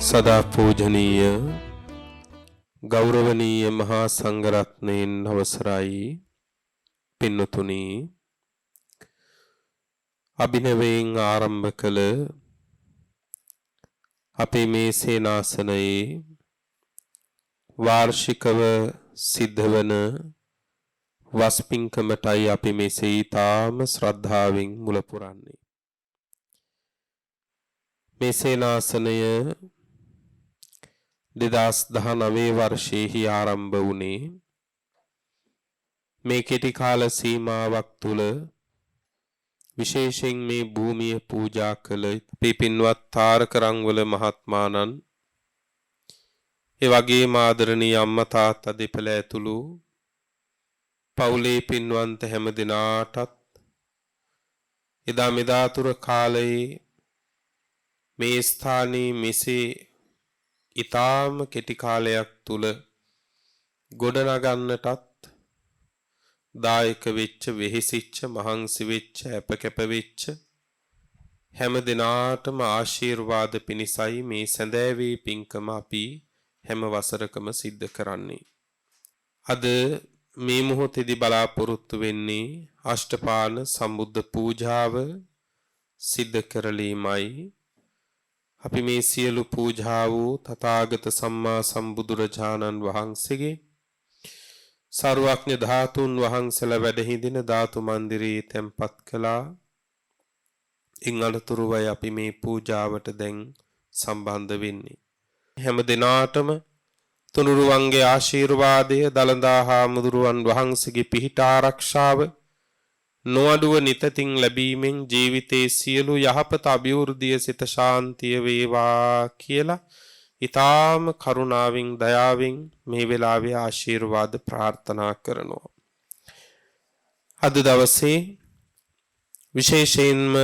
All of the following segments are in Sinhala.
සදා පූජනීය ගෞරවනීය මහා සංඝරත්නයන් අවසරයි පින්නතුනි අභිනවයෙන් ආරම්භ කළ අපේ මේ සේනාසනයේ වාර්ෂිකව සිද්ධ වන වස්පින්කමටයි අපි මේ සීතාම ශ්‍රද්ධාවෙන් මුල පුරන්නේ. මේ සේනාසනය 2019 වර්ෂයේ ආරම්භ වුණේ මේ කෙටි කාල සීමාවක් තුල විශේෂයෙන් මේ භූමිය පූජා කළ පින්වත් තාරකරංගවල මහත්මාණන් ඒ වගේම ආදරණීය අම්මා තාත්තා දෙපළ ඇතුළු පවුලේ පින්වන්ත හැම දිනාටත් එදා මෙදාතුර කාලයේ මේ ස්ථානයේ මෙසේ ඊටාම කෙටි කාලයක් තුල ගොඩනගන්නටත් දායක වෙච්ච වෙහිසිච්ච මහන්සි වෙච්ච අපකැප වෙච්ච හැම දිනාටම ආශිර්වාද පිණිසයි මේ සැඳෑවේ පින්කම අපි හැම වසරකම සිද්ධ කරන්නේ. අද මේ මොහොතේදී බලාපොරොත්තු වෙන්නේ අෂ්ටපාන සම්බුද්ධ පූජාව සිද්ධ කරලීමයි. අපි මේ සියලු පූජා වූ තථාගත සම්මා සම්බුදුරජාණන් වහන්සේගේ සර්වඥ ධාතුන් වහන්සේලා වැඩ හිඳින ධාතු මන්දිරයේ තැන්පත් කළා. ඉන් අනතුරුවයි අපි මේ පූජාවට දැන් සම්බන්ධ වෙන්නේ. හැම දිනාටම තුනුරුවන්ගේ ආශිර්වාදය දලදා හාමුදුරුවන් වහන්සේගේ පිහිට ආරක්ෂාව නොඅඩුව නිතතින් ලැබීමෙන් ජීවිතයේ සියලු යහපත අභිවෘද්ධිය සිත ශාන්තිය වේවා කියලා ඊ타ම කරුණාවෙන් දයාවෙන් මේ වෙලාවේ ආශිර්වාද ප්‍රාර්ථනා කරනවා. අද දවසේ විශේෂයෙන්ම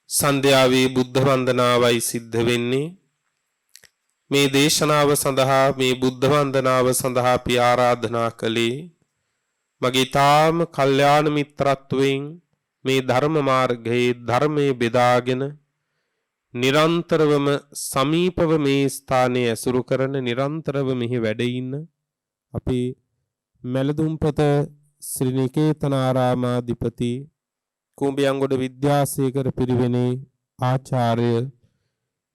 සන්ධ්‍යාවේ බුද්ධ වන්දනාවයි සිද්ධ වෙන්නේ. මේ දේශනාව සඳහා මේ බුද්ධ වන්දනාව සඳහා අපි ආරාධනා කළේ මගේ තාම කල්යාණ මිත්‍රත්වයෙන් මේ ධර්ම මාර්ගයේ ධර්මයේ බෙදාගෙන නිරන්තරවම සමීපව මේ ස්ථානයේ ඇසුරු කරන නිරන්තරව මෙහි වැඩ ඉන්න අපේ මැලදුම්පත ශ්‍රී නිකේතනාරාමාධිපති කුඹියන්ගොඩ විද්‍යාසේකර පිරිවෙනේ ආචාර්ය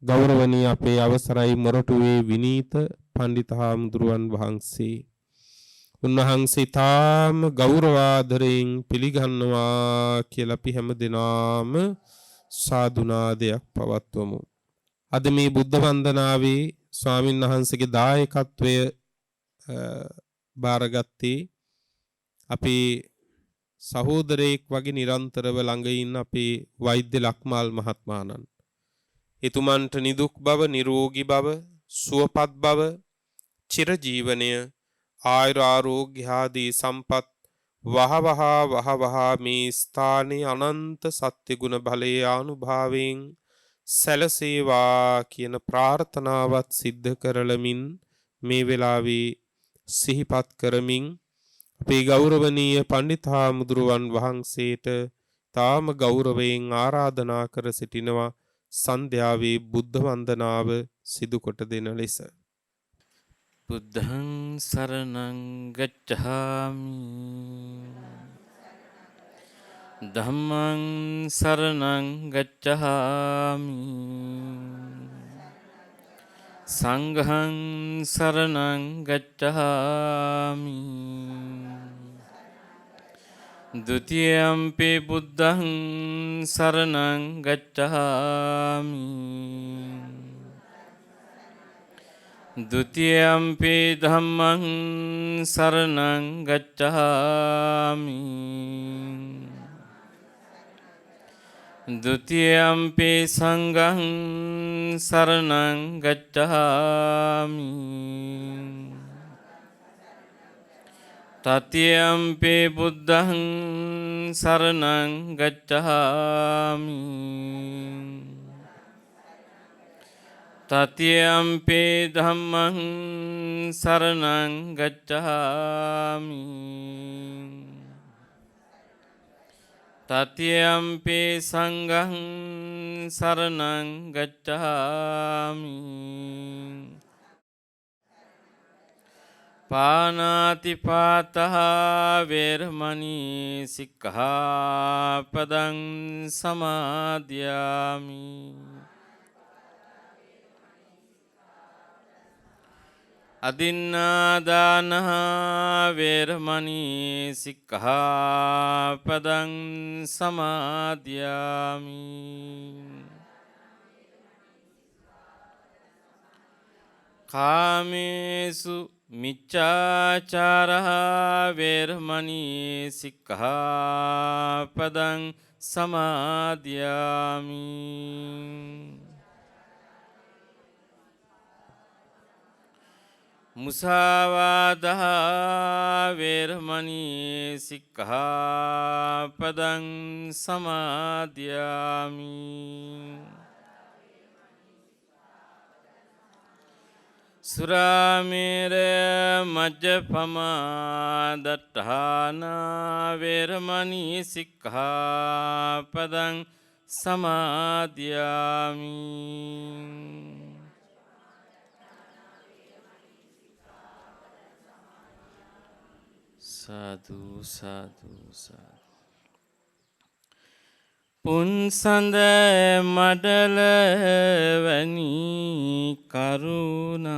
ගෞරවනීය අපේ අවසරයි මොරටුවේ විනීත පණ්ඩිත හාමුදුරුවන් වහන්සේ උන්වහන්සේ තාම ගෞරවාදරයෙන් පිළිගන්නවා කියලා අපි හැම දිනම සාදුනාදයක් පවත්වමු. අද මේ බුද්ධ වන්දනාවේ ස්වාමින් වහන්සේගේ දායකත්වය බාරගත්තේ අපේ සහෝදරයෙක් වගේ නිරන්තරව ළඟ ඉන්න අපේ වෛද්‍ය ලක්මාල් මහත්මයාණන්. එතුමන්ට නිදුක් බව, නිරෝගී බව, සුවපත් බව, චිරජීවනය, ආයුරාෝග්‍ය ආදී සම්පත් වහවහා මේ ස්ථානයේ අනන්ත සත්‍ය ගුණ බලයේ ආනුභාවයෙන් සැලසේවා කියන ප්‍රාර්ථනාවත් සිද්ධ කරලමින් මේ වෙලාවේ සිහිපත් කරමින් අපේ ගෞරවනීය පණ්ඩිතාමුදුරුවන් වහන්සේට තාම ගෞරවයෙන් ආරාධනා කර සිටිනවා සන්ධ්‍යාවේ බුද්ධ වන්දනාව සිදු කොට දෙන ලෙස. බුද්ධං සරණං ගච්ඡාමි ධම්මං සරණං ගච්ඡාමි සංඝං සරණං ගච්ඡාමි ဒ ුතියම්පි බුද්ධං සරණං ගච්ඡාමි ဒုတိယံ පි ධම්මං සරණං ගච්ඡාමි ဒုတိယံ පි සංඝං සරණං ගච්ඡාමි တတိယံ පි බුද්ධං සරණං ගච්ඡාමි တတိယံ පි ධම්මං සරණං ගච්ඡාමි တတိယံ පි සංඝං සරණං ගච්ඡාමි ပါဏာတိပါတဝေရမဏီសិក្ខាပဒံសមាදිយាមិ අදින්නාදාන වේරමණී සික්ඛාපදං සමාදියාමි ကာ මේසු මිච්ඡාචාරා වේරමණී සික්ඛාපදං සමාදියාමි มุสาวาทาเวรมณีสิกขาปดังสมาธิยามิสุราเมรมัจจปมาดัฏฐานาเวรมณีสิกขาปดังสมาธิยามิ සාදු සාදු සාදු පුන්සඳ මඩල වැනි කරුණා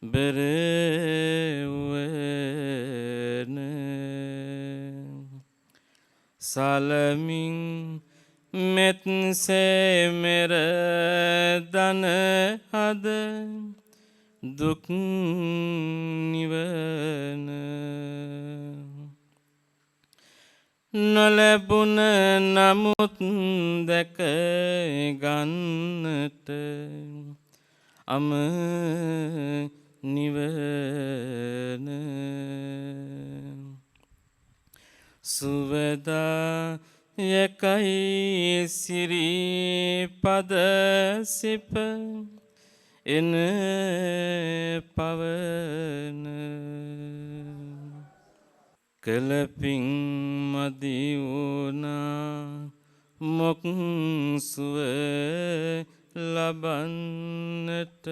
බෙරවන සලමින් මෙත්සේ මෙර දන හද දුක් නිවන නොලැබුණ නමුත් දැක ගන්නට අම නිවන සුවදා යකයි සිරිපද සිප එන පවන කලපින් මදිවුණා මොක් සුව ලබන්නට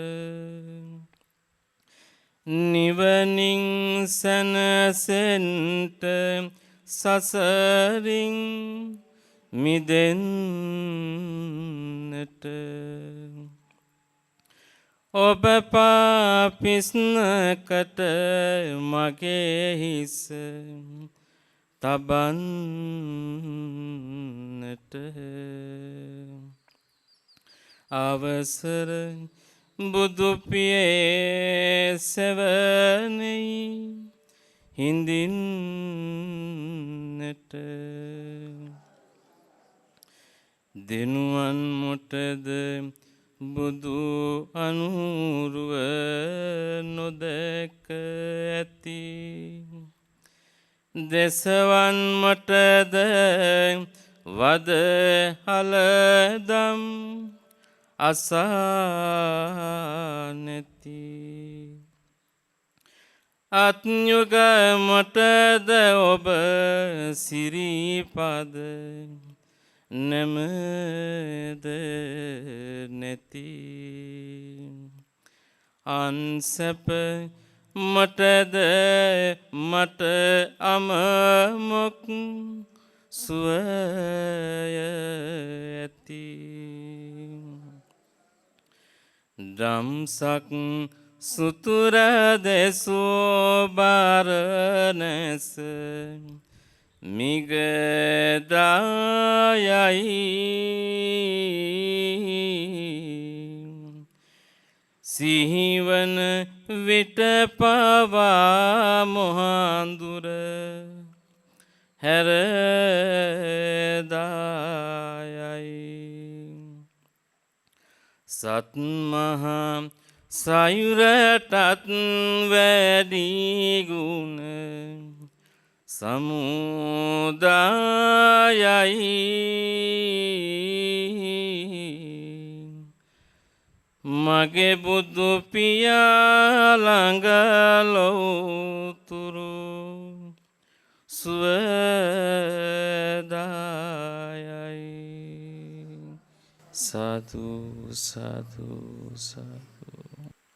නිවනින් සැනසෙන්ට සසරින් මිදෙන්නට ඔබ පාපිස්නකට මගේ හිස තබන්නට අවසර බුදුපියේ සෙවනෙයි හිඳින්නට දෙනුවන් මොටද බුදු අනුරුව නොදැක ඇති දෙසවන් මටද වද හලදම් අසා නැති අත්යුග මටද ඔබ සිරිපද නැමද නැති අන්සැප මටද මට අමමොක් සුවය ඇති දම්සක් සුතුර දෙසෝ බාරණැස මිගදායයි සිහිවන විට පවා මොහඳුර හැරදායයි සත්මහා සයුරටත් වැඩි ගුණ සමුදායයි මගේ බුදු පියා ළඟ ලොවුතුරු සුවදායයි සාදු සාදු සාදු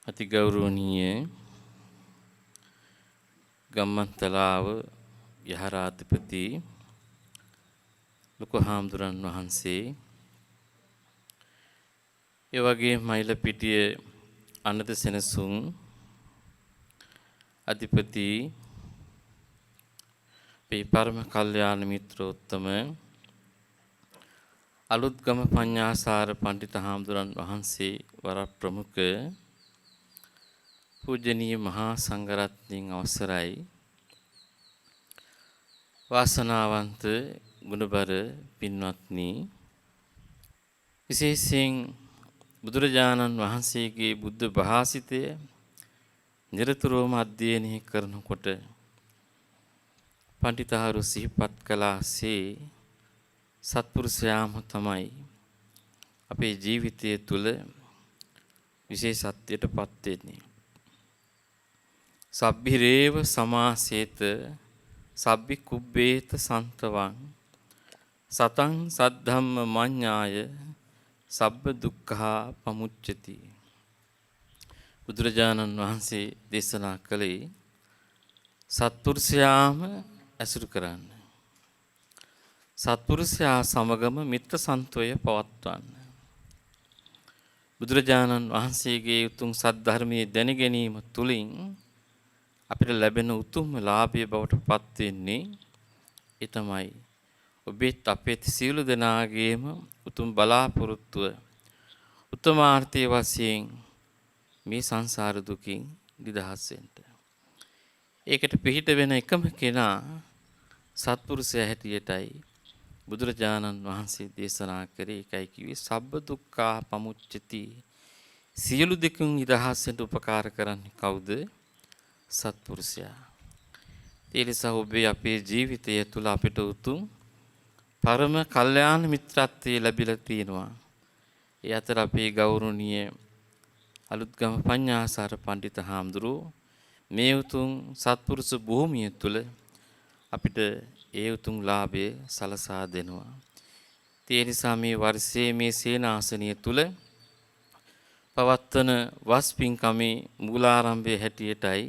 අති ගෞරවනීය ගම්මන්තලාව යහරාධිපති ලොකු හාමුදුරන් වහන්සේ ඒ වගේ මයිලපිටිය අනත සෙනසුන් අධිපති මේ පරම කල්යාණ මිත්‍රෝත්තම අලුත්ගම පඤ්ඤාසාර පඬිත හාමුදුරන් වහන්සේ වර ප්‍රමුඛ පූජනීය මහා සංඝරත්නයන් අවසරයි වාසනාවන්ත ගුණබර පින්වත්නි විශේෂයෙන් බුදුරජාණන් වහන්සේගේ බුද්ධ භාසිතය නිරතුරුවම අධ්‍යයනය කරනකොට පඬිතහරු සිහිපත් කළාසේ සත්පුරුෂයාම තමයි අපේ ජීවිතය තුළ විශේෂත්වයට පත් වෙන්නේ. සබ්බිරේව සමාසේත සබ්බි කුබ්බේත සන්තවං සතං සද්ධම්ම මඤ්ඤාය සබ්බ දුක්ඛා පමුච්චති. බුදුරජාණන් වහන්සේ දේශනා කළේ සත්පුරුෂයාම ඇසුරු කරන්න. සත්පුරුෂයා සමගම මිත්‍ර සන්තෝය පවත්වන්න. බුදුරජාණන් වහන්සේගේ උතුම් සද්ධර්මයේ දැන ගැනීම තුළින් අපිට ලැබෙන උතුම් ලාභය බවට පත් වෙන්නේ ඒ තමයි ඔබෙත් අපේත් සියලු දෙනාගේම උතුම් බලාපොරොත්තුව උත්තමාර්ථයේ වශයෙන් මේ සංසාර දුකින් නිදහස් වෙන්න. ඒකට පිහිට වෙන එකම කෙනා සත්පුරුෂයා හැටියටයි බුදුරජාණන් වහන්සේ දේශනා කරේ. ඒකයි කිව්වේ සබ්බ දුක්ඛා පමුච්චති. සියලු දුකින් නිදහස් වෙන්න උපකාර කරන්නේ කවුද? සත්පුරුෂයා. ඒ නිසා ඔබේ අපේ ජීවිතය තුළ අපිට උතුම් පරම කල්යාණ මිත්‍රත්වයේ ලැබිලා තියෙනවා. ඒ අතර අපේ ගෞරවනීය අලුත්ගම පඤ්ඤාසාර පඬිත හාමුදුරුවෝ මේ උතුම් සත්පුරුෂ භූමිය තුළ අපිට ඒ උතුම් ලාභය සලසා දෙනවා. ඒ නිසා මේ වර්ෂයේ මේ සේනාසනය තුළ පවත්වන වස් පින්කමේ මූලාරම්භයේ හැටියටයි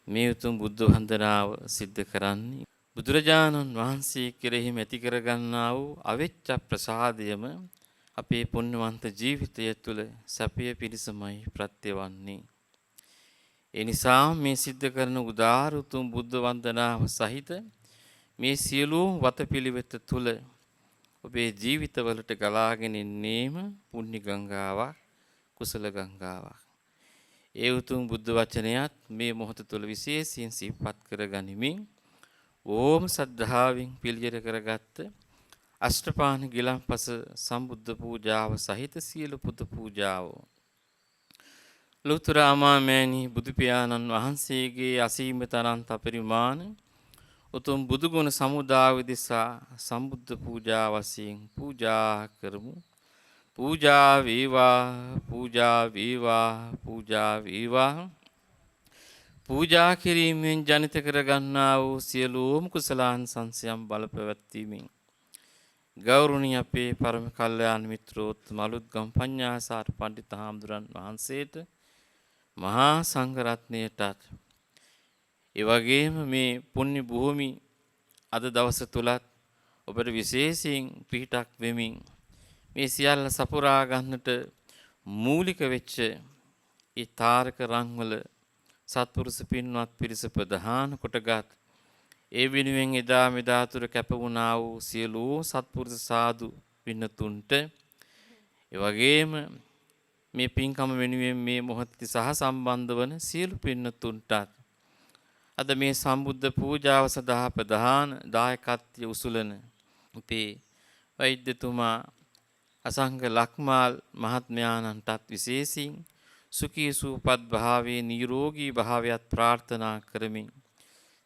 මේ උතුම් බුද්ධ වන්දනාව සිද්ධ කරන්නේ. බුදුරජාණන් වහන්සේ කෙරෙහි ඇති කරගන්නා වූ අවෙච්ච ප්‍රසාදයම අපේ පුණ්‍යවන්ත ජීවිතය තුළ සැපය පිණිසමයි ප්‍රත්‍ය වන්නේ. ඒ නිසා මේ සිද්ධ කරන උදාාර උතුම් බුද්ධ වන්දනාව සහිත මේ සියලුම වතපිළිවෙත තුළ ඔබේ ජීවිතවලට ගලාගෙන එන්නේම පුණ්‍ය ගංගාවක්, කුසල ගංගාවක්. ඒ උතුම් බුද්ධ වචනයත් මේ මොහොත තුළ විශේෂයෙන් සිහිපත් කර ගනිමින් ඕම සද්ධාවෙන් පිළියෙල කරගත්ත අෂ්ටපාන ගිලන්පස සම්බුද්ධ පූජාව සහිත සියලු පුද පූජාව ලෝතර අමාමෑණී බුදු පියාණන් වහන්සේගේ අසීමිත අනන්ත පරිමාණ උතුම් බුදු ගුණ සමුදාය දෙසා සම්බුද්ධ පූජා වශයෙන් පූජා කරමු. පූජා වේවා පූජා වේවා පූජා වේවා. පූජා කිරීමෙන් ජනිත කරගන්නා වූ සියලුම කුසලාන් සංසයම් බල පැවැත්වීමෙන් ගෞරවනීය අපේ පරම කල්යාණ මිත්‍රෝත් මලුත්ගම් පඤ්ඤාසාර පඬිත් හාමුදුරන් වහන්සේට මහා සංඝ රත්නයටත් ඒ වගේම මේ පුණ්‍ය භූමි අද දවස තුලත් ඔබට විශේෂයෙන් පිහිටක් වෙමින් මේ සියල්ල සපුරා ගන්නට මූලික වෙච්ච ඒ තාරක රංවල සත්පුරුෂ පින්වත් පිරිස ප්‍රධාන කොටගත් ඒ වෙනුවෙන් එදා මෙදා තුර කැප වුණා වූ සියලු සත්පුරුෂ සාදු පින්නතුන්ට ඒ වගේම මේ පින්කම වෙනුවෙන් මේ මොහොතේ සහ සම්බන්ධ වන සියලු පින්නතුන්ටත් අද මේ සම්බුද්ධ පූජාව සඳහා ප්‍රධාන දායකත්වය උසුලන අපේ වෛද්‍යතුමා අසංඝ ලක්මාල් මහත්මයාණන්ටත් විශේෂයෙන් සුඛී සුවපත් භාවයේ නිරෝගී භාවයත් ප්‍රාර්ථනා කරමින්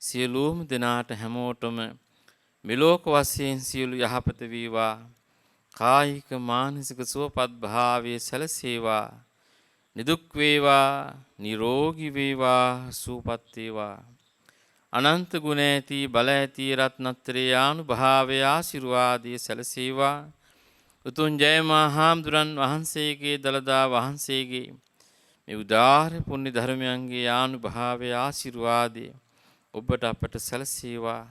සියලුම දෙනාට හැමෝටම මෙලෝක වශයෙන් සියලු යහපත වේවා කායික මානසික සුවපත් භාවයේ සැලසේවා නිදුක් වේවා නිරෝගී වේවා සුවපත් වේවා අනන්ත ගුණ ඇති බල ඇති රත්නත්‍රේ ආනුභාවය ආශිර්වාදයේ සැලසේවා උතුම් ජයමහා හාමුදුරන් වහන්සේගේ දළදා වහන්සේගේ මේ උදාාර පුණ්‍ය ධර්මයන්ගේ ආනුභාවය ආශිර්වාදය ඔබට අපට සැලසේවා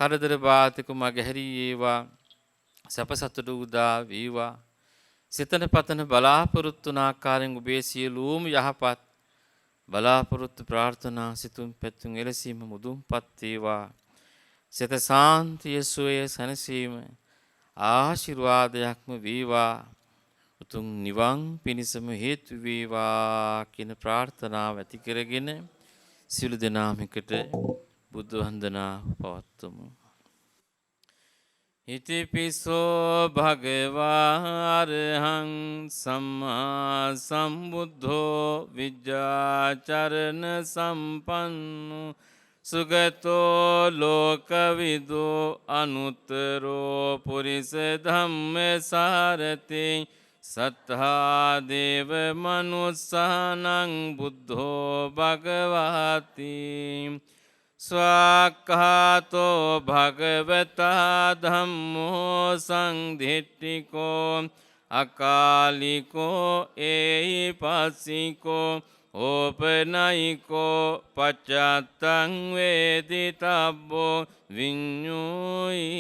කරදර බාධක මගහැරී ඒවා සැප සතුට උදා වේවා සිතන පතන බලාපොරොත්තු වන ආකාරයෙන් ඔබේ සියලුම යහපත් බලාපොරොත්තු ප්‍රාර්ථනා සිතුම් පැතුම් එලෙසීම මුදුන්පත් වේවා සිත සාන්තිය සුවය සැනසීම ආශිර්වාදයක්ම වේවා උතුම් නිවන් පිණසම හේතු වේවා කියන ප්‍රාර්ථනාව ඇති කරගෙන සියලු දෙනාම එකට බුද්ධ වන්දනා පවත්වමු. ඉතිපිසෝ භගවා අරහං සම්මා සම්බුද්ධෝ විජ්ජාචරණ සම්පන්නු සුගතෝ ලෝකවිදෝ අනුත්තරෝ පුරිස ධම්ම සාරති සත්තා දේව මනුස්සානං බුද්ධෝ භගවාති ස්වාක්ඛාතෝ භගවතා ධම්මෝ සංධිට්ඨිකෝ අකාලිකෝ ඒහි පස්සිකෝ ඕපනයිකෝ පච්චත්තං වේදිතබ්බෝ විඤ්ඤුයිති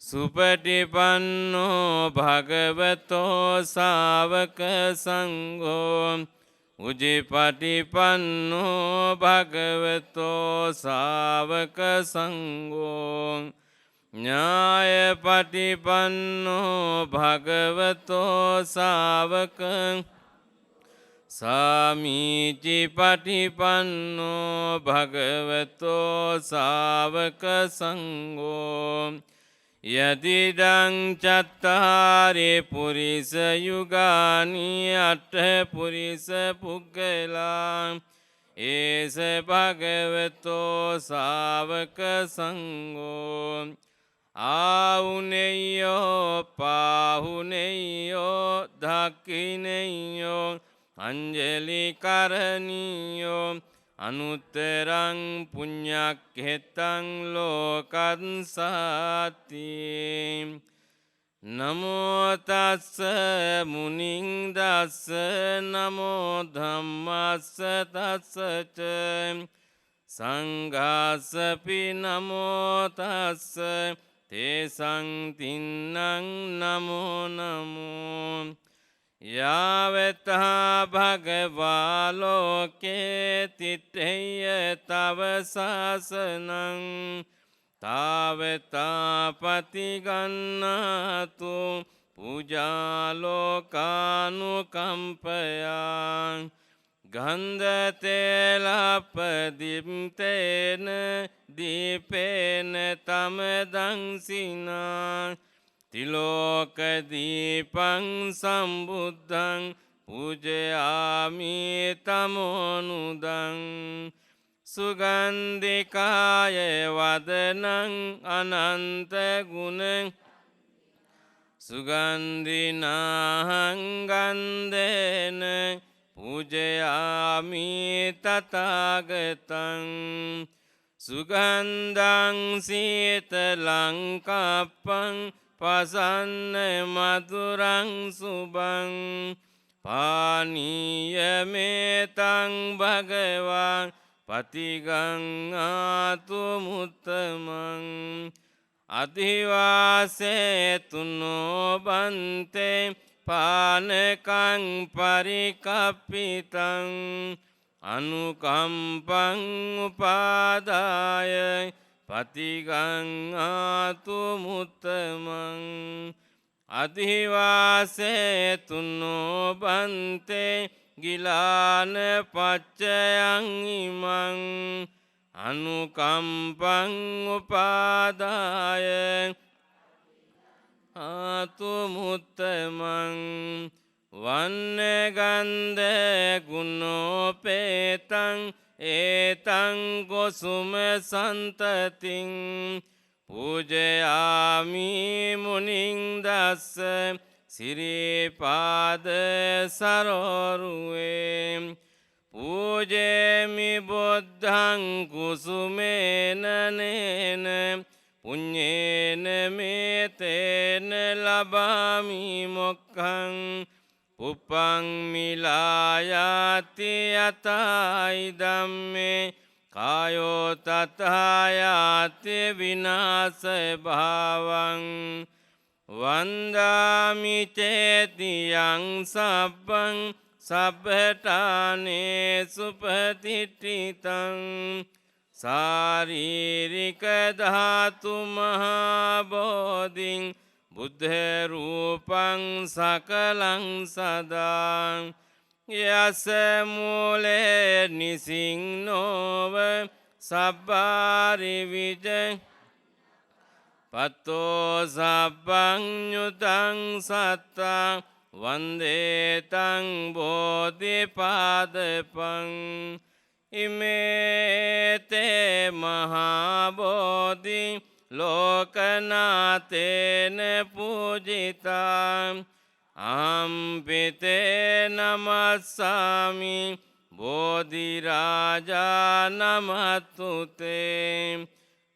සුපටිපන්නෝ භගවතෝ ශාවක සංඝෝ උජිපටිපන්නෝ භගවතෝ ශාවක සංඝෝ ඥායපටිපන්නෝ භගවතෝ ශාවක සාමීචි පටිපන්නෝ භගවතෝ ශාවක සංඝෝ යදිදං චත්තාරි පුරිස යුගානි අට්ඨ පුරිස පුග්ගලා ඒස භගවතෝ ශාවක සංඝෝ ආහුනේයෝ පාහුනේයෝ දක්ඛිනේයෝ අංජලි කරණීයෝ අනුත්තරං පුඤ්ඤක්ඛෙතං ලෝකංසාති නමෝ තස්ස මුනිං දස්ස නමෝ ධම්මස්ස තස්ස ච සංඝාසපි නමෝ තස්ස තේසං තින්නං නමෝ නමෝ යාවතා භගවා ලෝකේ තිට්ඨේය තව සාසනං තාවතා පතිගන්නාතු පූජාලෝකානුකම්පයා ගන්ධතේලපදිම්තේන දීපේන තමදංසිනා තිලෝකදීපං සම්බුද්ධං පූජයාමි තමෝනුදං සුගන්ධිකාය වදනං අනන්තගුණ සුගන්ධිනාහං ගන්ධේන පූජයාමි තථාගතං සුගන්ධං සීතලං කප්පං පසන්න මధుරං සුභං පානීයමේතං භගවා පතිගං ආතුමුත්තමං අධිවාසේතුනෝ බන්තේ පානකං පරිකප්පිතං අනුකම්පං උපාදාය පතිගං ආතුමුත්තමං අධිවාසේතුනෝ බන්තේ ගිලාන පච්චයං ඉමං අනුකම්පං උපාදාය ආතුමුත්තමං වන්නගන්ධ ගුණෝපේතං ඒතං ගොසුම සන්තතින් පූජයාමි මුනිං දස්ස සිරිපාද සරෝරුවේ පූජේමි බුද්ධං කුසුමේනනේන පුඤ්ඤේන මේතේන ලබාමි මොක්ඛං පුප්පං මිලායාති යතයි ධම්මේ කායෝ තථායාති විනාශ භාවං වන්දාමි චේතියං සබ්බං සබ්බඨානේ සුපතිට්ඨිතං සාරීරික ධාතු මහා බෝධින් බුද්ධ රූපං සකලං සදා යස මූලේ නිසින්නෝව සබ්බාරි විජ පත්තෝ සබ්බං ඤුතං සත්තා වන්දේතං බෝධිපාදපං ඉමේතේ මහා බෝධි ලෝකනාතේන පූජිතා අම්පිතේ නමස්සාමි බෝධිරාජා නමතුතේ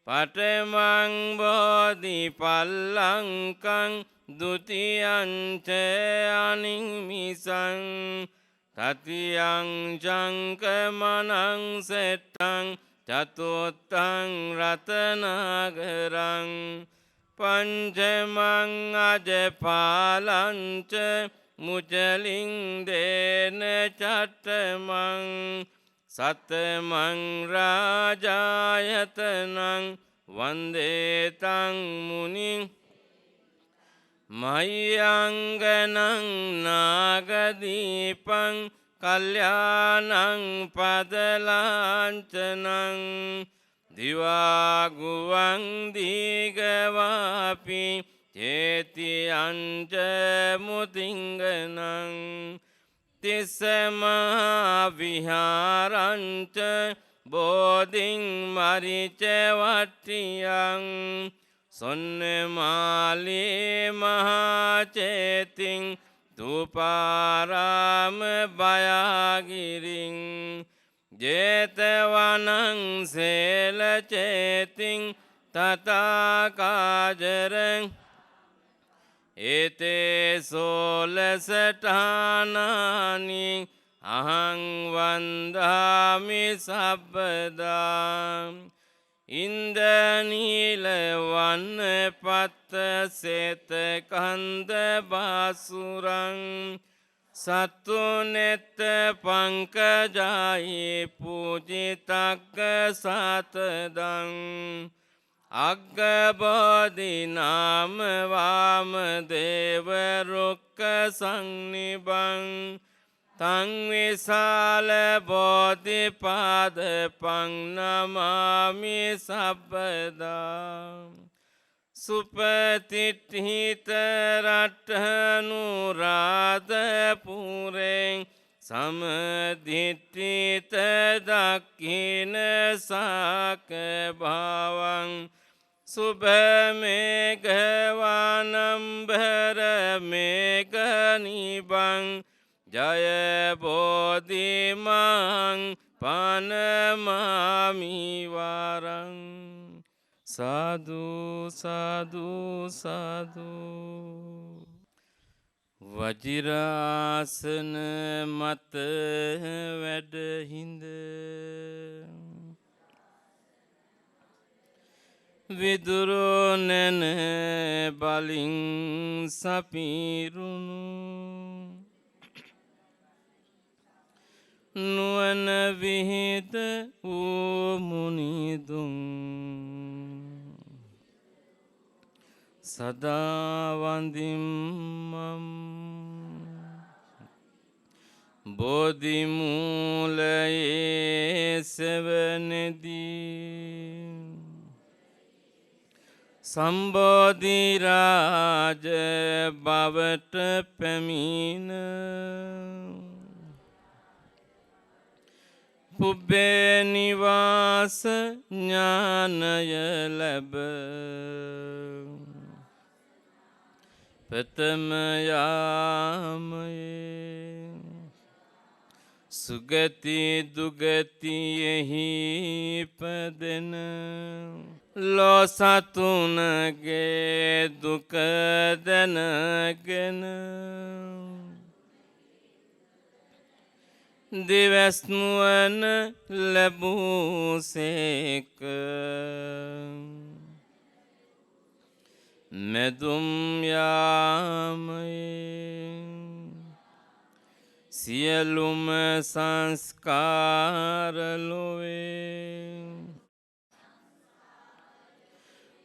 පඨමං බෝධි පල්ලංකං ဒုတိယံ ච අනිමිසං තතියං චංකමනං සෙට්ටං චතුත්තං රතනාගරං පංචමං අජපාලං ච මුචලින් දේන චත්තමං සතමං රාජායතනං වන්දේතං මුනිං මයංගනං නාගදීපං කල්යාණං පදලාංචනං දිවාගුවං දීගවාපි චේතියංච මුතිංගනං තිස්සමහා විහාරංච බෝධින් මරිච වට්ටියං සොන්නමාලී මහාචේතින් තුපාරාම බයාගිරින් ජේතවනං සේලචේතින් තථාකාජරං ඒතේ සෝලසඨානානි අහං වන්දාමි සබ්බදා ඉන්දනීල වන්න පත්ත සේත කන්ද බාසුරං සතුනෙත්ත පංකජායි පූජිතක්ක සතදං අග්ගබෝධි නාම වාම දේව රුක්ක සංනිබං තං විසාල බෝධි පාද පං නමාමි සබ්බදා සුපතිට්ඨිත රට්ඨනුරාධ පුරෙන් සමදිට්ඨිත දක්ඛින සාක භවං සුභමේඝවානම්භර මේඝනිබං ජය බෝධිමං පනමාමි වරං සාදු සාදු සාදු වජිරාසන මත වැඩහිඳ විදුරුනන බලින් සපිරුණු නුවන විහිද වූ මුනිදුන් සදාවන්දිම්මම් බෝධිමූලයේ සෙවනෙදී සම්බෝධිරාජ බවට පැමිණ පුබ්බේ නිවාස ඥානය ලැබ ප්‍රථම යාමයේ සුගති දුගතියෙහි පදෙන ලෝ සතුනගේ දුක දැනගෙන දිවස්නුවන ලැබූසේක මෙදුම් යාමයේ සියලුම සංස්කාර ලොවේ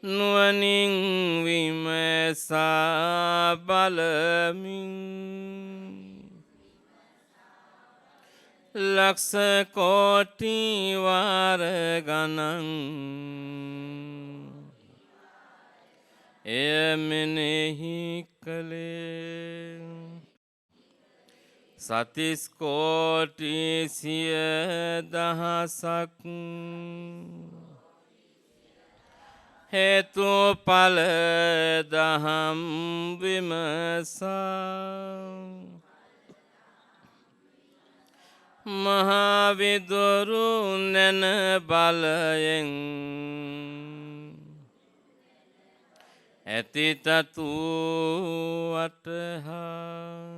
නුවණින් විමසා බලමින් ලක්ෂ කෝටි වාර ගණන් එය මෙනෙහි කළේ සතිස් කෝටි සිය දහසක් හේතු ඵල දහම් විමසා මහවිදුරු නැන බලයෙන් ඇතිතතු වටහා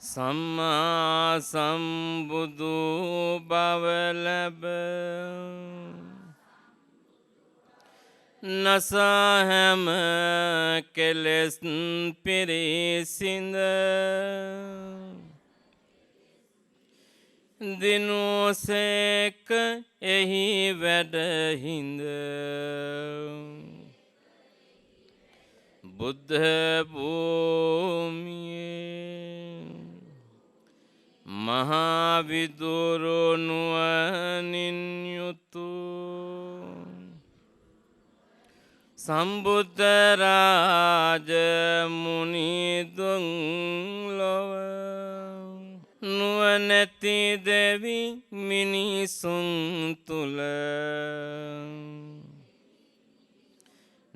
සම්මා සම්බුදු බව ලැබ නසා හැම කෙලෙස් පිරිසිඳ දිනුසේක එහි වැඩහිඳ බුද්ධ භූමියේ මහාවිදුරු නුවණින් යුතු සම්බුද්ධ රාජ මුනිදුන් ලොව නුවණැති දෙවි මිනිසුන් තුල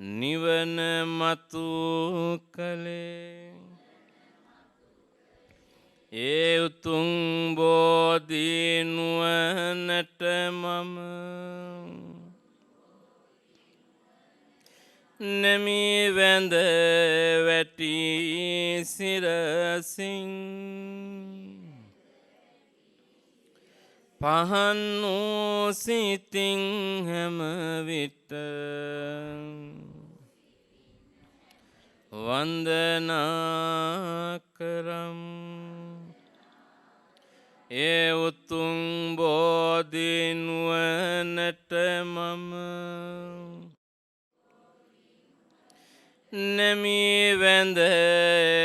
නිවන මතු කලේ ඒ උතුම් බෝධි නුවණට මම නමි වැඳ වැටි සිරසින් පහන් වූ සිතින් හැම විට වන්දනා කරම් ඒ උතුම් බෝධිනුවනට මම නැමී වැඳ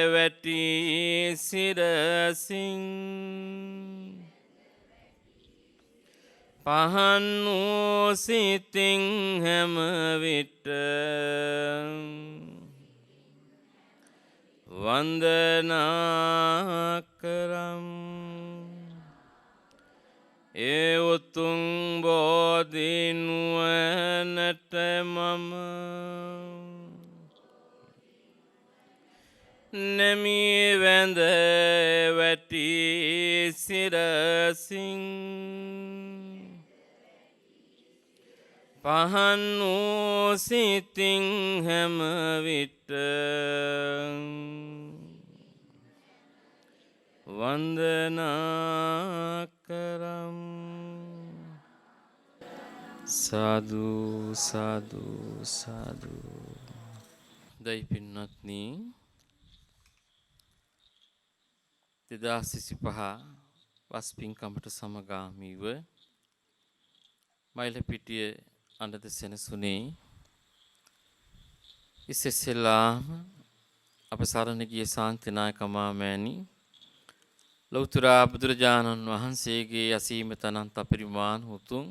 වැටි සිරසින් පහන් වූ සිතින් හැම විට වන්දනා කරම්. ඒ උතුම් බෝධිනුවනට මම නැමී වැඳ වැටි සිරසින් පහන් වූ සිතින් හැම විට වන්දනා කරම්. සාදු සාදු සාදු. දෛ පින්වත්නි, 2025 වස් පින්කමට සමගාමීව මයිලපිටිය අඬද සෙනසුනේ ඉස්සෙල්ලාම අප සරණ ගිය ශාන්තිනායක මාමෑණි ලෞතර බුදුරජාණන් වහන්සේගේ අසීමිත අනන්ත පරිමාණ උතුම්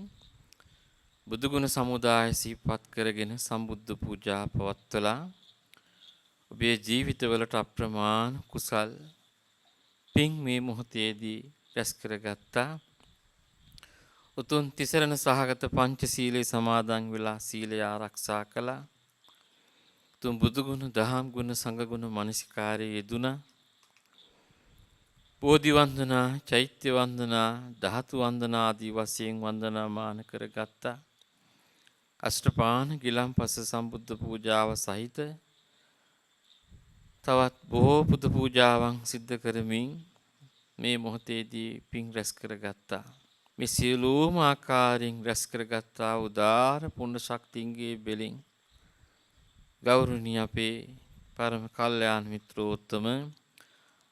බුදුගුණ සමුදාය සිහිපත් කරගෙන සම්බුද්ධ පූජා පවත්වලා ඔබේ ජීවිතවලට අප්‍රමාණ කුසල් පින් මේ මොහොතේදී රැස් කරගත්තා. උතුම් තිසරණ සහගත පංචශීලයේ සමාදන් වෙලා සීලය ආරක්ෂා කළා. උතුම් බුදුගුණ, දහම් ගුණ, සංඝ ගුණ මනසිකාරයේ යෙදුණා. බෝධි වන්දනා, චෛත්‍ය වන්දනා, ධාතු වන්දනා ආදී වශයෙන් වන්දනාමාන කරගත්තා. අෂ්ටපාන ගිලම්පස සම්බුද්ධ පූජාව සහිත තවත් බොහෝ පුද පූජාවන් සිද්ධ කරමින් මේ මොහොතේදී පින් රැස් කරගත්තා. මේ සියලුම ආකාරයෙන් රැස් කරගත්තා උදාර පුණ්‍ය ශක්තියන්ගේ බෙලින් ගෞරවනීය අපේ පරම කල්යාණ මිත්‍රෝත්තම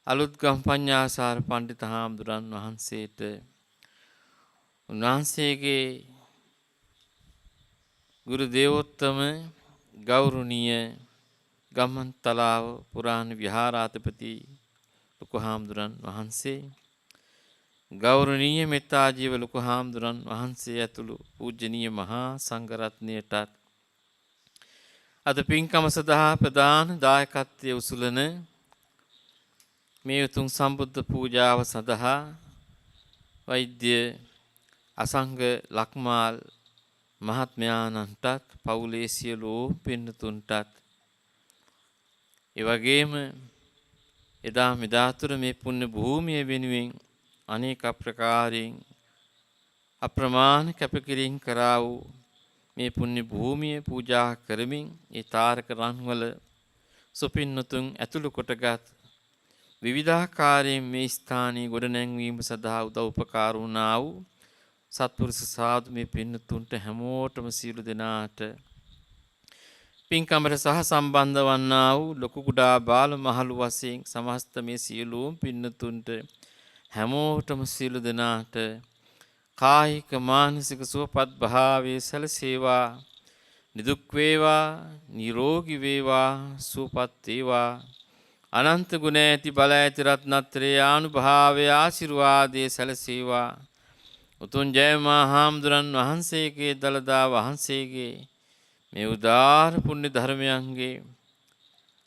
අලුත්ගම් පඤ්ඤාසාර පණ්ඩිත හාමුදුරන් වහන්සේට උන්වහන්සේගේ ගුරු දේවෝත්තම ගෞරවනීය ගම්මන්තලාව පුරාණ විහාරාධිපති ලොකු හාමුදුරන් වහන්සේ, ගෞරවනීය මෙත්තාජීව ලොකු හාමුදුරන් වහන්සේ ඇතුළු පූජනීය මහා සංඝරත්නයටත් අද පින්කම සඳහා ප්‍රධාන දායකත්වයේ උසුලන මේ උතුම් සම්බුද්ධ පූජාව සඳහා වෛද්‍ය අසංග ලක්මාල් මහත්මයාණන්ටත් පවුලේ සියලු පින්නතුන්ටත් ඒ වගේම එදා මෙදාතුර මේ පුණ්‍ය භූමිය වෙනුවෙන් අනේක ප්‍රකාරයෙන් අප්‍රමාණ කැපකිරීම කරා වූ මේ පුණ්‍ය භූමිය පූජා කරමින් ඒ තාරක රන්වල සුපින්නතුන් ඇතුළු කොටගත් විවිධාකාරයෙන් මේ ස්ථානයේ ගොඩනැංවීම සඳහා උදව් උපකාර වුණා වූ සත්පුරුෂ සාදු මේ පින්නතුන්ට හැමෝටම සියලු දෙනාට පින්කමට සහ සම්බන්ධ වන්නා වූ ලොකු කුඩා බාල මහලු වශයෙන් සමස්ත මේ සියලුම පින්නතුන්ට හැමෝටම සියලු දෙනාට කායික මානසික සුවපත් භාවයේ සැලසේවා, නිදුක් වේවා, නිරෝගී වේවා, සුවපත් වේවා. අනන්ත ගුණ ඇති බල ඇති රත්නත්‍රේ ආනුභාවයේ ආශිර්වාදයේ සැලසේවා. උතුම් ජයමහා හාමුදුරන් වහන්සේගේ දළදා වහන්සේගේ මේ උදාර පුණ්‍ය ධර්මයන්ගේ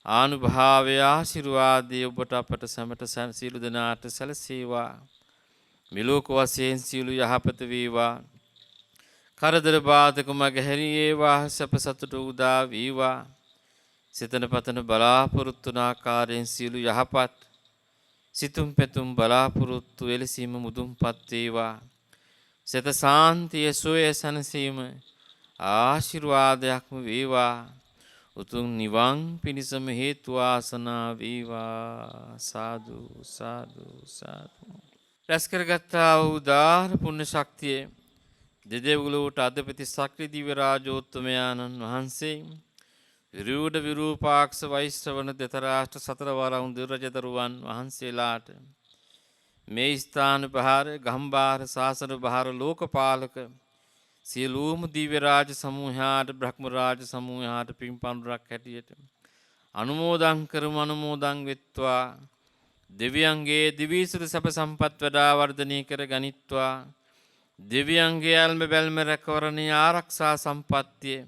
ආනුභාවයේ ආශිර්වාදයේ ඔබට අපට සැමට සියලු දෙනාට සැලසේවා. මිලෝක වශයෙන් සියලු යහපත වේවා. කරදර බාධක මගහැරියේවා. සැප සතුට උදා වේවා. සිතන පතන බලාපොරොත්තු ආකාරයෙන් සියලු යහපත් සිතුම් පැතුම් බලාපොරොත්තු එලෙසීම මුදුන්පත් වේවා. සිත සාන්තිය සෝය සනසීම ආශිර්වාදයක්ම වේවා. උතුම් නිවන් පිණිසම හේතු වාසනා වේවා. සාදු සාදු සාදු. රැස් කරගත්තා වූ උදාර පුණ්‍ය ශක්තිය දෙදෙව්ලොවට අධිපති සක්‍ර දිව්‍ය රාජෝත්තමයාණන් වහන්සේ, විරූඪ විරූපාක්ෂ වෛශ්‍රවණ දෙතරාෂ්ට්‍ර සතර වරම් දිව්‍ය රජදරුවන් වහන්සේලාට මේ ස්ථාන ප්‍රහාර ගම්භාර ශාසන ප්‍රහාර ලෝකපාලක සියලුම දිව්‍ය රාජ සමූහයාට බ්‍රහ්ම රාජ සමූහයාට පින් පඳුරක් හැටියට අනුමෝදන් වෙත්වා දෙවියන්ගේ දිවිසුරු සැප සම්පත් වඩා වර්ධනය කර ගනිත්වා දෙවියන්ගේ ඇල්ම බැල්ම රැකවරණී ආරක්ෂා සම්පත්තිය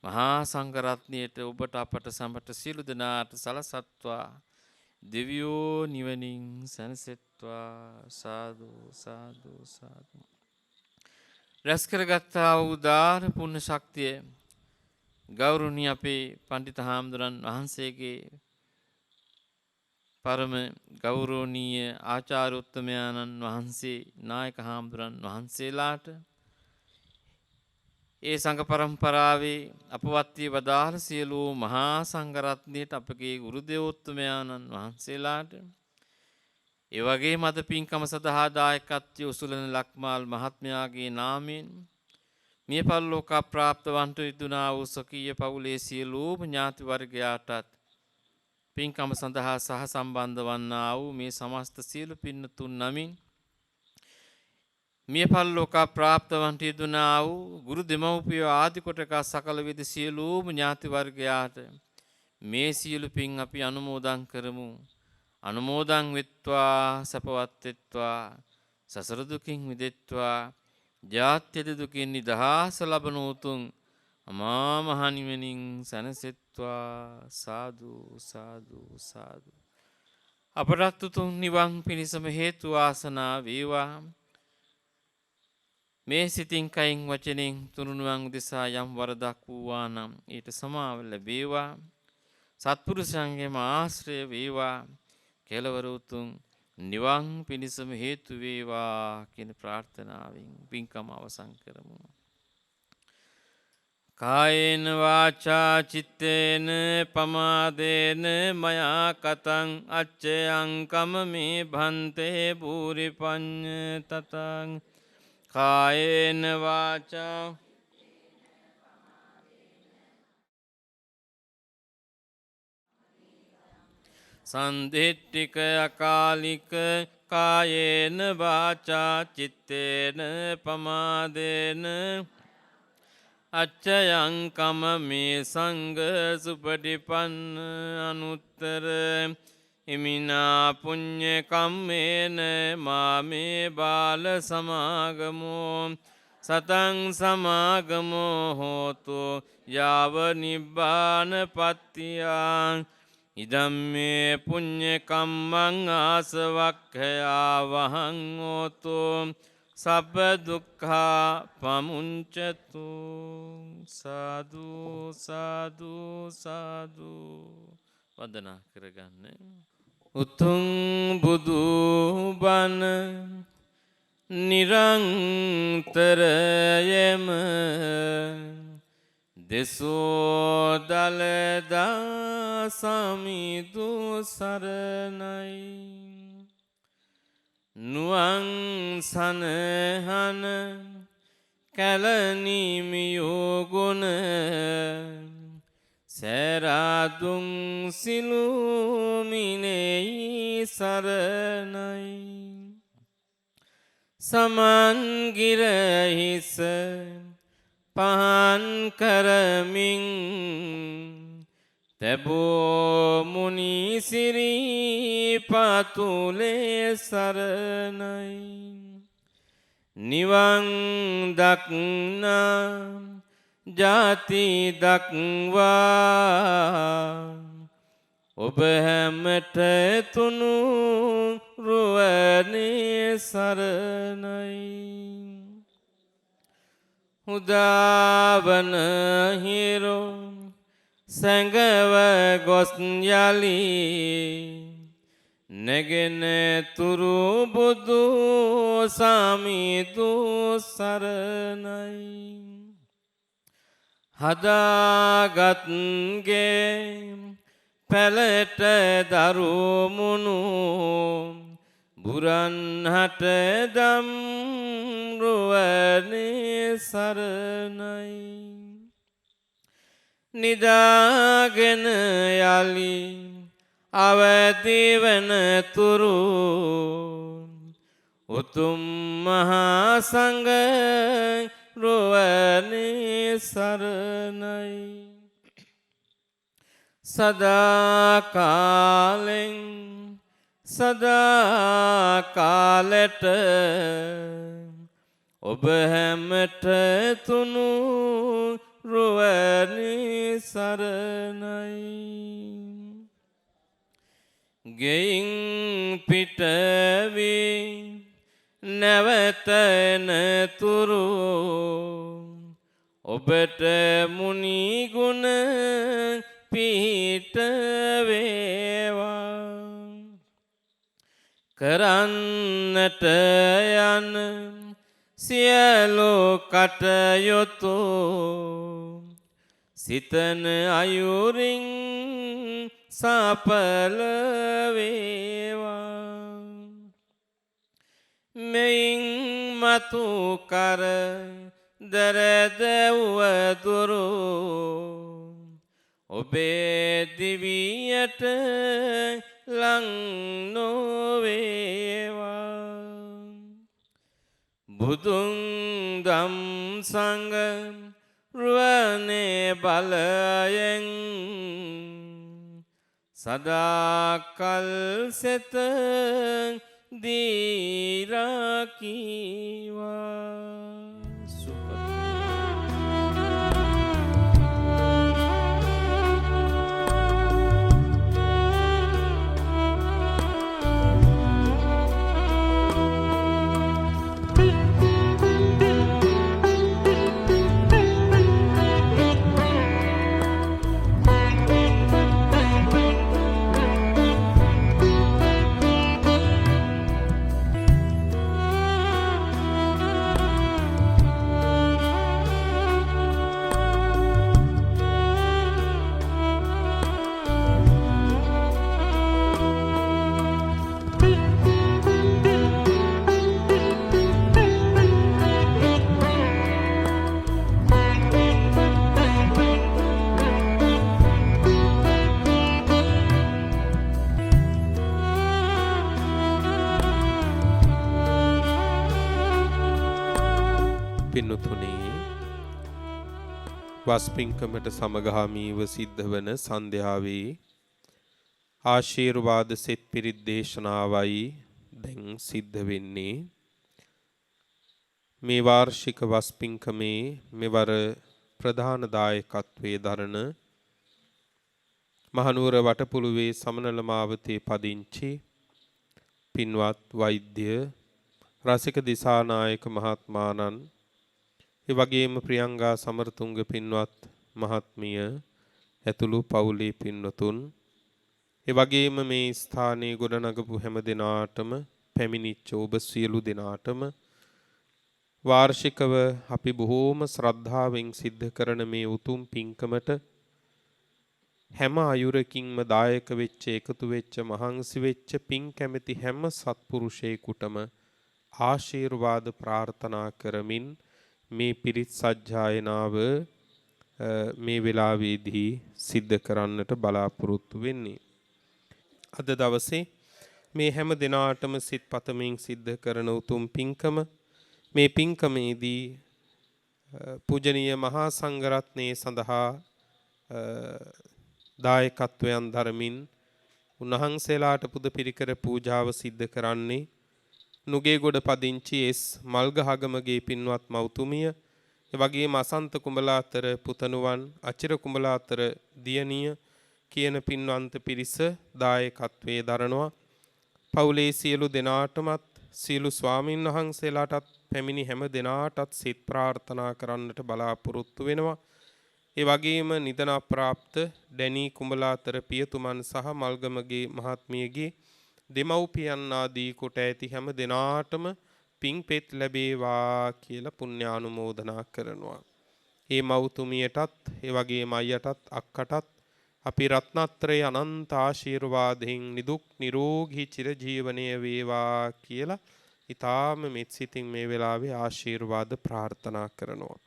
මහා සංඝරත්නයට ඔබට අපට සමට සියලු දෙනාට සලසත්වා දෙවියෝ නිවනින් සැනසෙත්වා සාදු සාදු සාදු. රැස් කරගත්තා වූ දාන පුණ්‍ය ශක්තිය ගෞරවනීය අපේ පඬිත හාමුදුරන් වහන්සේගේ පරම ගෞරවනීය ආචාර්ය උත්තමයාණන් වහන්සේ නායක හාමුදුරන් වහන්සේලාට ඒ සංඝ පරම්පරාවේ අපවත් වී වදාළ සියලු මහා සංඝරත්නයට අපගේ ගුරු දේවෝත්තමයාණන් වහන්සේලාට ඒ වගේම අද පින්කම සඳහා දායකත්වයේ උසුලන ලක්මාල් මහත්මයාගේ නාමයෙන් මිය පරලෝක ප්‍රාප්ත වන්ට යුතුනා වූ සොකීය පවුලේ සියලුම ඥාති වර්ගයාටත් පින්කම සඳහා සහ සම්බන්ධ වන්නා වූ මේ සමස්ත සියලු පින්නතුන් නමින් මිය පරලෝක ප්‍රාප්ත වන්ට යුතුනා වූ ගුරු දෙමව්පියෝ ආදි කොටක සකල විද සියලුම ඥාති වර්ගයාට මේ සියලු පින් අපි අනුමෝදන් කරමු. අනුමෝදන් වෙත්වා සපවත් වෙත්වා සසර දුකින් මිදෙත්වා ජාත්‍ය දුකින් නිදහස ලබන උතුම් අමා මහ නිවනින් සැනසෙත්වා සාදු සාදු සාදු. අපටත් උතුම් නිවන් පිණිසම හේතු වාසනා වේවා. මේ සිතින් කයින් වචනෙන් තුනුනුවන් උදෙසා යම් වරදක් වූවා නම් ඊට සමාව ලැබේවා. සත්පුරුෂයන්ගේම ආශ්‍රය වේවා. කෙලවර උතුම් නිවන් පිණිසම හේතු වේවා කියන ප්‍රාර්ථනාවෙන් පින්කම අවසන් කරමු. කායේන වාචා චිත්තේන පමාදේන මයා කතං අච්චයං කමමේ භන්තේ භූරි පඤ්ඤ තතං කායේන වාචා සන්දිට්ඨික අකාලික කායේන වාචා චිත්තේන පමාදේන අච්චයං කමමේ සංඝ සුපටිපන්න අනුත්තර ඉමිනා පුඤ්ඤ කම්මේන මාමේ බාල සමාගමෝ සතං සමාගමෝ හෝතු යාව නිබ්බාන පත්තියං ඉදම්මේ පුඤ්ඤ කම්මං ආසවක්ඛයා වහං හෝතු සබ්බ දුක්ඛා පමුංචතු සාදු සාදු සාදු. වන්දනා කරගන්න. උතුම් බුදු බණ නිරන්තරයම දෙසෝ දලදා සමිදු සරණයි නුවන් සනහන කැලනිමියෝ ගුණ සෑරාදුන් සිලුමිනෙයි සරණයි සමන්ගිරහිස පහන් කරමින් තැබෝ මුනිසිරී පතුලේ සරණයි නිවන් දක්නා ජාති දක්වා ඔබ හැමට තුනු රුවනේ සරණයි උදාවන හිරෝ සැඟව ගොස් යලි නැගෙන තුරු බුදු සමිදු සරණයි හදාගත්ගේ පැලට දරුමුණු බුරන්හට දම් රුවනේ සරණයි නිදාගෙන යලි අවදිවන තුරු උතුම් මහා සංඝ රුවනේ සරණයි සදා කාලෙන් සදා කාලෙට ඔබ හැමට තුනු රුවනේ සරණයි ගෙයින් පිටවී නැවතන තුරු ඔබට මුනි ගුණ පිහිට වේවා කරන්නට යන සියලු කටයුතු සිතන අයුරින් සඵල වේවා මෙයින් මතු කර දරදව්ව දුරු ඔබේ දිවියට ලං නොවේවා බුදුන් දම් සංඝ රුවනේ බලයෙන් සදාකල් සෙත දීරකීවා පින්තුනේ වස්පින්කමට සමගාමීව සිද්ධ වන සන්ධ්‍යාවේ ආශිර්වාද සෙත් පිරිත් දේශනාවයි දැන් සිද්ධ වෙන්නේ මේ වාර්ෂික වස්පින්කමේ මෙවර ප්‍රධාන දායකත්වයේ දරන මහනුවර වටපුළුවේ සමනල මාවතේ පදිංචි පින්වත් වෛද්‍ය රසික දිසානායක මහත්මාණන් ඒ වගේම ප්‍රියංගා සමරතුංග පින්වත් මහත්මිය ඇතුළු පවුලේ පින්වතුන් ඒ වගේම මේ ස්ථානයේ ගොඩනගපු හැම දිනාටම පැමිණිච්ච ඔබ සියලු දිනාටම වාර්ෂිකව අපි බොහෝම ශ්‍රද්ධාවෙන් සිද්ධ කරන මේ උතුම් පින්කමට හැම අයුරකින්ම දායක වෙච්ච එකතු වෙච්ච මහන්සි වෙච්ච පින් කැමැති හැම සත්පුරුෂයෙකුටම ආශිර්වාද ප්‍රාර්ථනා කරමින් මේ පිරිත් සජ්ජායනාව මේ වෙලාවේදී සිද්ධ කරන්නට බලාපොරොත්තු වෙන්නේ. අද දවසේ මේ හැම දිනාටම සිත් පතමින් සිද්ධ කරන උතුම් පින්කම මේ පින්කමේදී පූජනීය මහා සංඝරත්නයේ සඳහා දායකත්වයන් ධර්මින් උන්වහන්සේලාට පුද පිරිකර පූජාව සිද්ධ කරන්නේ නුගේගොඩ පදිංචි එස් මල්ගහගමගේ පින්වත් මව්තුමිය ඒ වගේම අසන්ත කුඹලාතර පුතණුවන් අචිර කුඹලාතර දියණිය කියන පින්වන්ත පිරිස දායකත්වයේ දරනවා පවුලේ සියලු දෙනාටමත් සියලු ස්වාමින් වහන්සේලාටත් පැමිණි හැම දෙනාටත් සිත ප්‍රාර්ථනා කරන්නට බලාපොරොත්තු වෙනවා ඒ වගේම නිදන ප්‍රාප්ත ඩැනී කුඹලාතර පියතුමන් සහ මල්ගමගේ මහත්මියගේ දෙමව්පියන් ආදී කොට ඇති හැම දෙනාටම පින්පෙත් ලැබේවා කියලා පුණ්‍යානුමෝදනා කරනවා. ඒ මව්තුමියටත් ඒ වගේම අයියටත් අක්කටත් අපි රත්නත්‍රයේ අනන්ත ආශිර්වාදයෙන් නිදුක් නිරෝගී චිරජීවනයේ වේවා කියලා ඊටාම මෙත් සිතින් මේ වෙලාවේ ආශිර්වාද ප්‍රාර්ථනා කරනවා.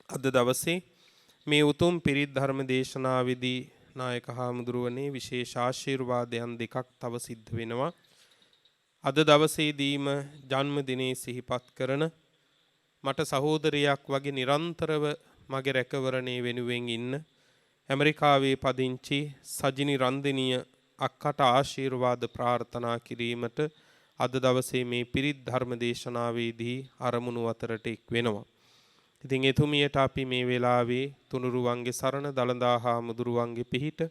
අද දවසේ මේ උතුම් පිරිත් ධර්ම දේශනාවේදී නායක හාමුදුරුවනේ විශේෂ ආශිර්වාදයන් දෙකක් තව සිද්ධ වෙනවා. අද දවසේදීම ජන්මදිනේ සිහිපත් කරන මට සහෝදරයක් වගේ නිරන්තරව මගේ රැකවරණේ වෙනුවෙන් ඉන්න ඇමරිකාවේ පදිංචි සජිනි රන්දිනිය අක්කට ආශිර්වාද ප්‍රාර්ථනා කිරීමට අද දවසේ මේ පිරිත් ධර්ම දේශනාවේදී අරමුණු අතරට එක් වෙනවා. ඉතින් එතුමියට අපි මේ වෙලාවේ තුනුරුවන්ගේ සරණ දළදා හාමුදුරුවන්ගේ පිහිට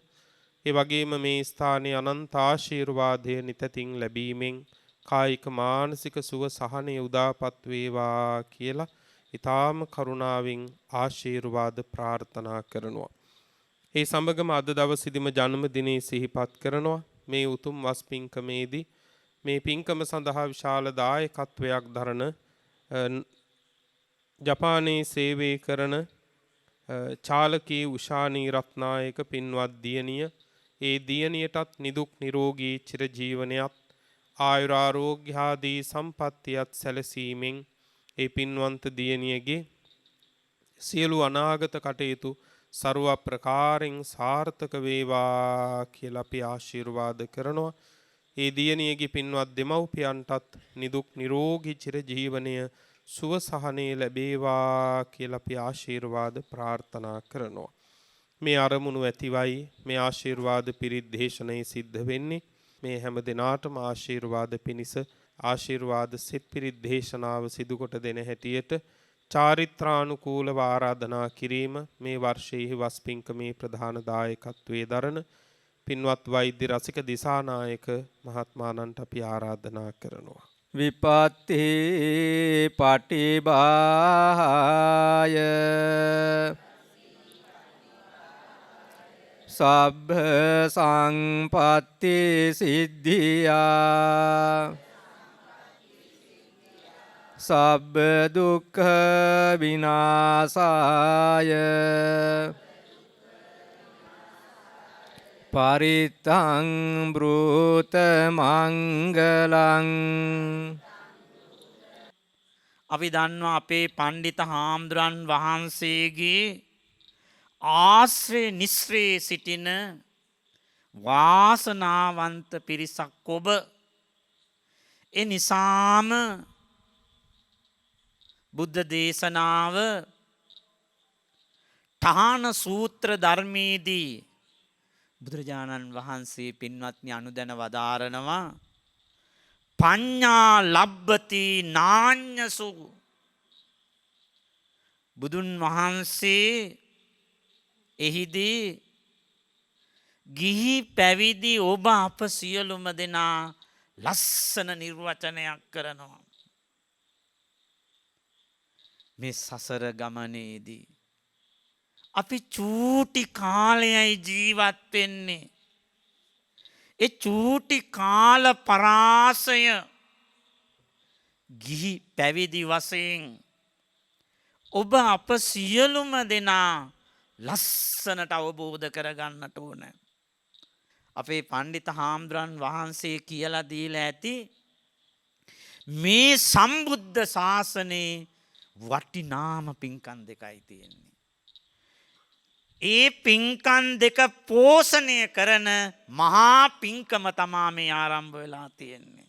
ඒ වගේම මේ ස්ථානයේ අනන්ත ආශිර්වාදය නිතතින් ලැබීමෙන් කායික මානසික සුව සහනය උදාපත් වේවා කියලා ඊ타ම කරුණාවෙන් ආශිර්වාද ප්‍රාර්ථනා කරනවා. ඒ සමගම අද දවසේදීම ජන්මදිනේ සිහිපත් කරනවා. මේ උතුම් වස් පින්කමේදී මේ පින්කම සඳහා විශාල දායකත්වයක් දරන ජපානයේ සේවය කරන චාලකී උෂානී රත්නායක පින්වත් දියණිය ඒ දියණියටත් නිදුක් නිරෝගී චිරජීවනයත් ආයුරාරෝග්‍ය ආදී සම්පත්තියත් සැලසීමෙන් ඒ පින්වන්ත දියණියගේ සියලු අනාගත කටයුතු ਸਰව ප්‍රකාරෙන් සාර්ථක වේවා කියලා අපි ආශිර්වාද කරනවා. ඒ දියණියගේ පින්වත් දෙමව්පියන්ටත් නිදුක් නිරෝගී චිරජීවනය සුව සහනේ ලැබේවා කියලා අපි ආශිර්වාද ප්‍රාර්ථනා කරනවා. මේ අරමුණු ඇතිවයි මේ ආශිර්වාද පිරිත් දේශනාවේ සිද්ධ වෙන්නේ. මේ හැම දිනාටම ආශිර්වාද පිණිස ආශිර්වාද සිත් පිරිත් දේශනාව සිදු කොට දෙන හැටියට චාරිත්‍රානුකූලව ආරාධනා කිරීම මේ වර්ෂයේ වස් පින්කමේ ප්‍රධාන දායකත්වයේ දරන පින්වත් වෛද්‍ය රසික දිසානායක මහත්මාණන්ට අපි ආරාධනා කරනවා. විපත්ති පටිභාය සබ්බ සංපත්ති සිද්ධියා සබ්බ දුක්ඛ විනාශාය පරිත්තං බ්‍රූත මංගලං. අපි දන්නවා අපේ පණ්ඩිත හාමුදුරන් වහන්සේගේ ආශ්‍රය නිස්රේ සිටින වාසනාවන්ත පිරිසක් ඔබ. ඒ නිසාම බුද්ධ දේශනාව ඨාන සූත්‍ර ධර්මයේදී බුදුරජාණන් වහන්සේ පින්වත්නි අනුදැන වදාරනවා පඤ්ඤා ලබ්බති නාඤ්ඤසු. බුදුන් වහන්සේ එහිදී ගිහි පැවිදි ඔබ අප සියලුම දෙනා ලස්සන නිර්වචනයක් කරනවා. මේ සසර ගමනේදී අපි චූටි කාලයයි ජීවත් වෙන්නේ. ඒ චූටි කාල පරාසය ගිහි පැවිදි වශයෙන් ඔබ අප සියලුම දෙනා ලස්සනට අවබෝධ කරගන්නට ඕන. අපේ පණ්ඩිත හාමුදුරන් වහන්සේ කියලා දීලා ඇති මේ සම්බුද්ධ ශාසනයේ වටිනාම පින්කම් දෙකයි තියෙන්නේ. ඒ පින්කම් දෙක පෝෂණය කරන මහා පින්කම තමා මේ ආරම්භ වෙලා තියෙන්නේ.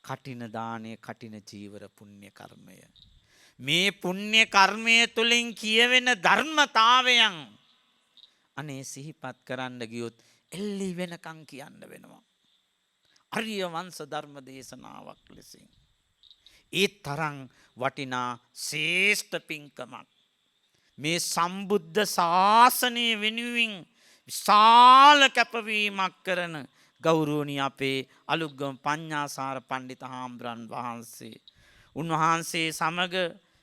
කටින දානය, කටින චීවර පුණ්‍ය කර්මය. මේ පුණ්‍ය කර්මය තුළින් කියවෙන ධර්මතාවයන් අනේ සිහිපත් කරන්න ගියොත් එල්ලි වෙනකන් කියන්න වෙනවා. අරිය වංශ ධර්ම දේශනාවක් ලෙසින්. ඒ තරම් වටිනා ශ්‍රේෂ්ඨ පින්කමක්. මේ සම්බුද්ධ ශාසනය වෙනුවෙන් විශාල කැපවීමක් කරන ගෞරවනීය අපේ අලුත්ගම පඤ්ඤාසාර පණ්ඩිත හාමුදුරන් වහන්සේ. උන්වහන්සේ සමග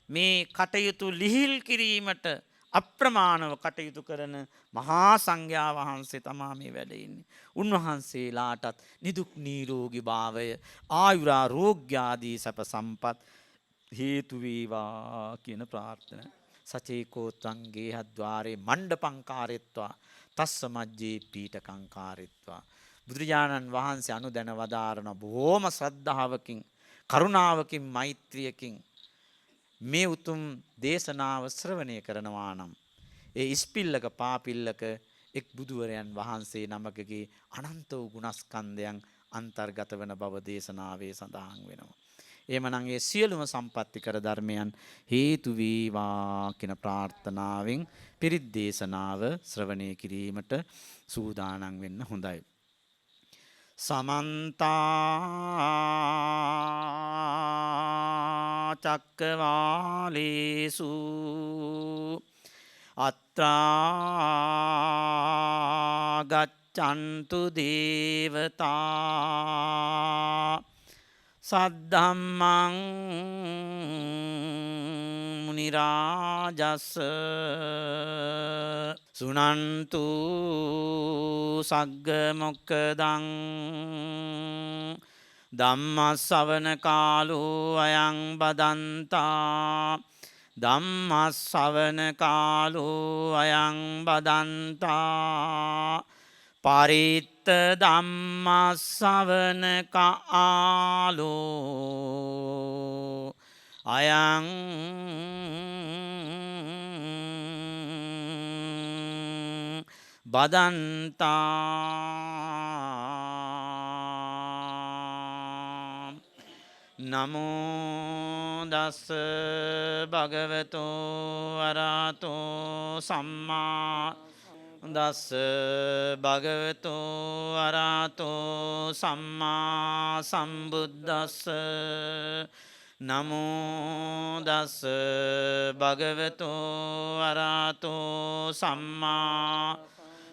මේ කටයුතු ලිහිල් කිරීමට අප්‍රමාණව කටයුතු කරන මහා සංඝයා වහන්සේ තමා මේ වැඩ ඉන්නේ. උන්වහන්සේලාටත් නිදුක් නිරෝගී භාවය ආයුරාෝග්‍ය ආදී සැප සම්පත් හේතු වේවා කියන ප්‍රාර්ථන. සචේකෝතංගේ හද්වාරේ මණ්ඩපංකාරෙත්වා තස්ස මජ්ජේ පීඨකංකාරෙත්වා. බුදුරජාණන් වහන්සේ අනුදැන වදාරන බොහෝම ශ්‍රද්ධාවකින් කරුණාවකින් මෛත්‍රියකින් මේ උතුම් දේශනාව ශ්‍රවණය කරනවා නම් ඒ ඉස්පිල්ලක පාපිල්ලක එක් බුදුවරයන් වහන්සේ නමකගේ අනන්ත වූ ගුණස්කන්ධයන් අන්තර්ගත වන බව දේශනාවේ සඳහන් වෙනවා. එහෙමනම් ඒ සියලුම සම්පatti කර ධර්මයන් හේතු වේවා කියන ප්‍රාර්ථනාවෙන් පිරිත් දේශනාව ශ්‍රවණය කිරීමට සූදානම් වෙන්න හොඳයි. සමන්ත චක්කවාලේසු අත්‍රා ගච්ඡන්තු දේවතා සද්ධම්මං මුනි රාජස් සුනන්තු සග්ග මොක්ඛදං ධම්මස්සවන කාලෝ අයං බදන්තා ධම්මස්සවන කාලෝ අයං බදන්තා පරිත්ත ධම්මස්සවන කාලෝ අයං බදන්තා නමෝ දස්ස භගවතෝ අරහතෝ සම්මා දස්ස භගවතෝ අරහතෝ සම්මා සම්බුද්දස්ස නමෝ දස්ස භගවතෝ අරහතෝ සම්මා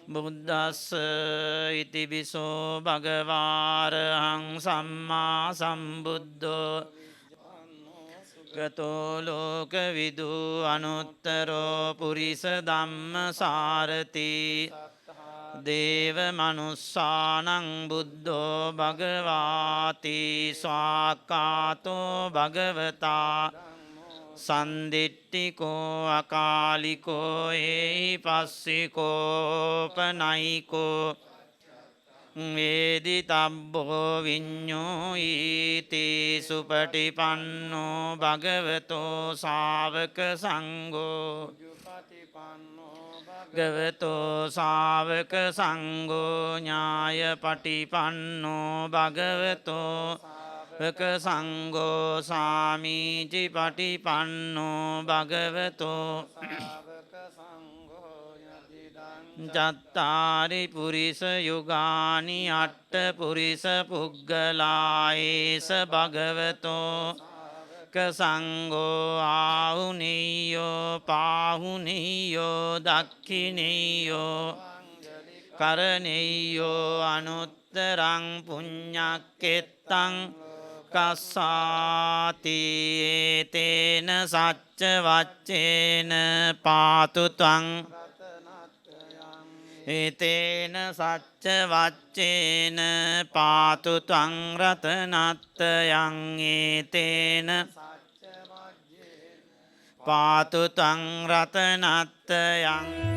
බුද්දස්ස ඉතිපිසෝ භගවාරහං සම්මා සම්බුද්ධෝ ගතෝ ලෝකවිදු අනුත්තරෝ පුරිස ධම්මසාරති දේව මනුස්සානං බුද්ධෝ භගවාති ස්වාක්ඛාතෝ භගවතා සන්දිට්ඨිකෝ අකාලිකෝ ඒහි පස්සිකෝ පනයිකෝ වේදි තබ්බෝ විඤ්ඤෝ ඊති සුපටිපන්නෝ භගවතෝ ශාවක සංඝෝ භගවතෝ ශාවක සංඝෝ ඥාය පටිපන්නෝ භගවතෝ ශාවක සංඝෝ සාමීචි පටිපන්නෝ භගවතෝ චත්තාරි පුරිස යුගානි අට්ඨ පුරිස පුග්ගලායේස භගවතෝ සංඝෝ ආහුනීයෝ පාහුනීයෝ දක්ඛිනීයෝ කරණීයෝ අනුත්තරං පුඤ්ඤක්කෙත්තං කස්සාති තේන සච්ච වච්චේන පාතු ත්වං ඒතේන සච්ච වච්චේන පාතු ත්වං රතනත්තයං ඒතේන පාතු ත්වං රතනත්තයං